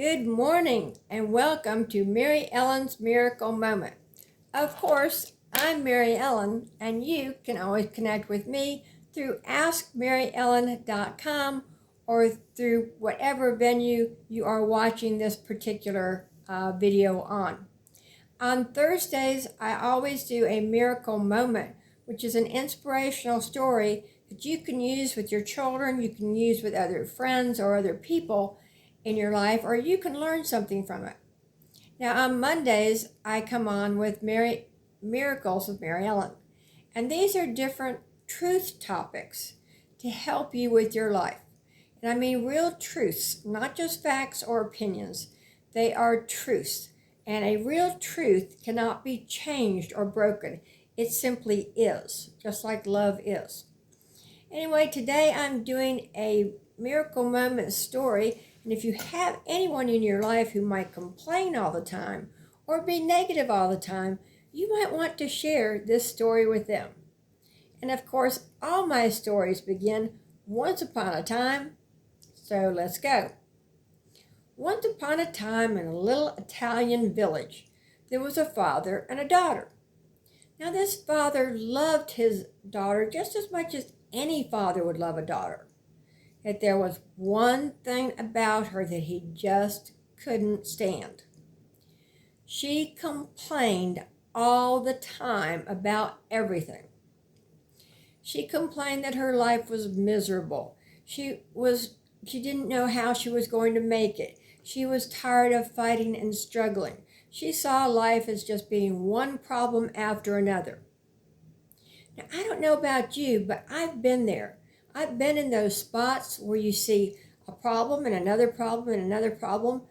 Good morning and welcome to Mary Ellen's Miracle Moment. Of course, I'm Mary Ellen, and you can always connect with me through askmaryellen.com or through whatever venue you are watching this particular video on. On Thursdays, I always do a miracle moment, which is an inspirational story that you can use with your children, you can use with other friends or other people in your life, or you can learn something from it. Now, on Mondays, I come on with Miracles with Mary Ellen, and these are different truth topics to help you with your life. And I mean real truths, not just facts or opinions. They are truths. And a real truth cannot be changed or broken. It simply is, just like love is. Anyway, today I'm doing a miracle moment story. And if you have anyone in your life who might complain all the time or be negative all the time, you might want to share this story with them. And of course, all my stories begin once upon a time. So let's go. Once upon a time in a little Italian village, there was a father and a daughter. Now this father loved his daughter just as much as any father would love a daughter. Yet there was one thing about her that he just couldn't stand. She complained all the time about everything. She complained that her life was miserable. She didn't know how she was going to make it. She was tired of fighting and struggling. She saw life as just being one problem after another. Now, I don't know about you, but I've been there. I've been in those spots where you see a problem and another problem and another problem,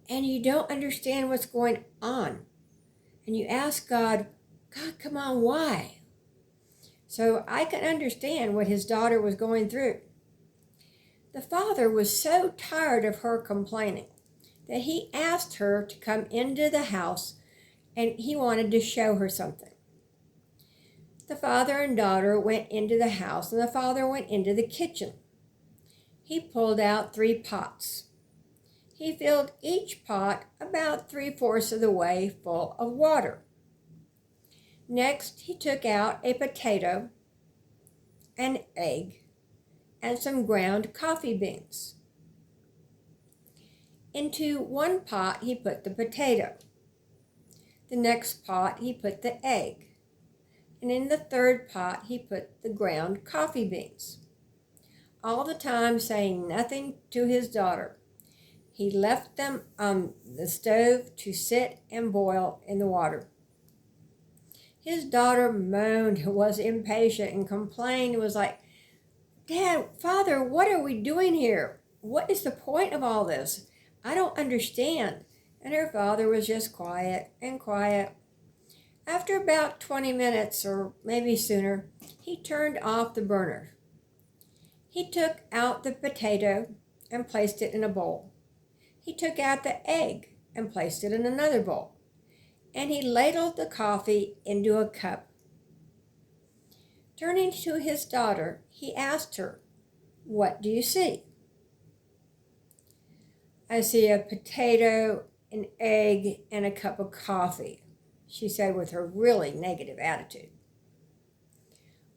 and you don't understand what's going on. And you ask God, come on, why? So I can understand what his daughter was going through. The father was so tired of her complaining that he asked her to come into the house, and he wanted to show her something. The father and daughter went into the house, and the father went into the kitchen. He pulled out 3 pots. He filled each pot about 3/4 of the way full of water. Next, he took out a potato, an egg, and some ground coffee beans. Into one pot, he put the potato. The next pot, he put the egg. And in the third pot, he put the ground coffee beans. All the time saying nothing to his daughter. He left them on the stove to sit and boil in the water. His daughter moaned, was impatient, and complained. It was like, Dad, Father, what are we doing here? What is the point of all this? I don't understand. And her father was just quiet and quiet. After about 20 minutes, or maybe sooner, he turned off the burner. He took out the potato and placed it in a bowl. He took out the egg and placed it in another bowl. And he ladled the coffee into a cup. Turning to his daughter, he asked her, "What do you see?" "I see a potato, an egg, and a cup of coffee," she said with her really negative attitude.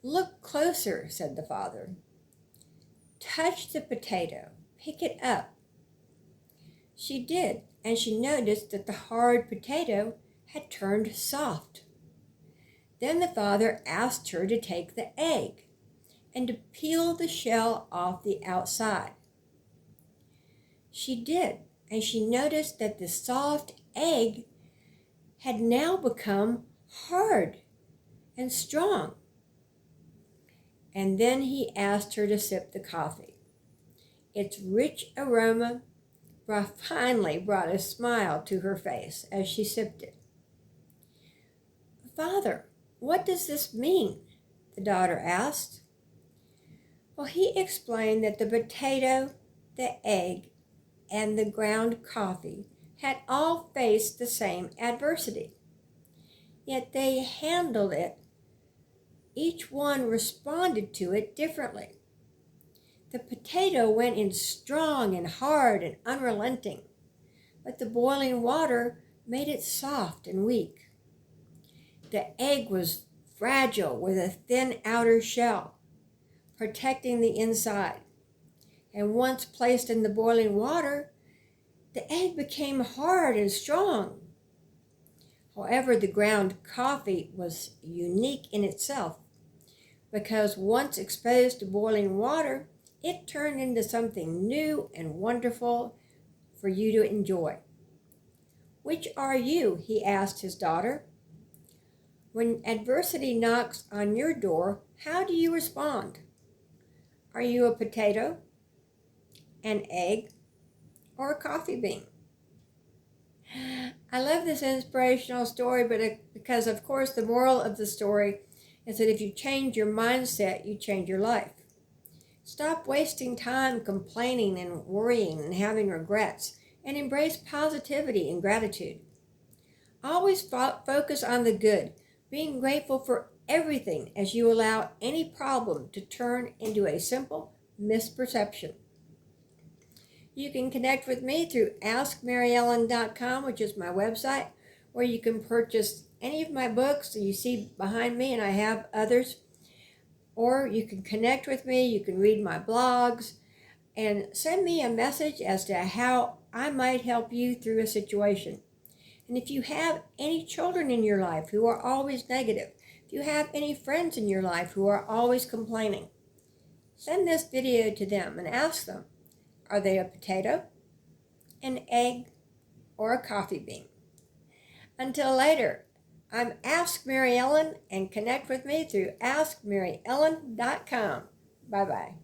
"Look closer," said the father. "Touch the potato. Pick it up." She did, and she noticed that the hard potato had turned soft. Then the father asked her to take the egg and to peel the shell off the outside. She did, and she noticed that the soft egg had now become hard and strong. And then he asked her to sip the coffee. Its rich aroma finally brought a smile to her face as she sipped it. "Father, what does this mean?" the daughter asked. Well, he explained that the potato, the egg, and the ground coffee had all faced the same adversity. Yet they handled it. Each one responded to it differently. The potato went in strong and hard and unrelenting. but the boiling water made it soft and weak. The egg was fragile with a thin outer shell, protecting the inside. And once placed in the boiling water, the egg became hard and strong. However, the ground coffee was unique in itself because once exposed to boiling water, it turned into something new and wonderful for you to enjoy. "Which are you?" he asked his daughter. "When adversity knocks on your door, how do you respond? Are you a potato, an egg, or a coffee bean?" I love this inspirational story, because, of course, the moral of the story is that if you change your mindset, you change your life. Stop wasting time complaining and worrying and having regrets, and embrace positivity and gratitude. Always focus on the good, being grateful for everything as you allow any problem to turn into a simple misperception. You can connect with me through AskMaryEllen.com, which is my website, where you can purchase any of my books that you see behind me, and I have others. Or you can connect with me, you can read my blogs, and send me a message as to how I might help you through a situation. And if you have any children in your life who are always negative, if you have any friends in your life who are always complaining, send this video to them and ask them, are they a potato, an egg, or a coffee bean? Until later, I'm Ask Mary Ellen, and connect with me through AskMaryEllen.com. Bye-bye.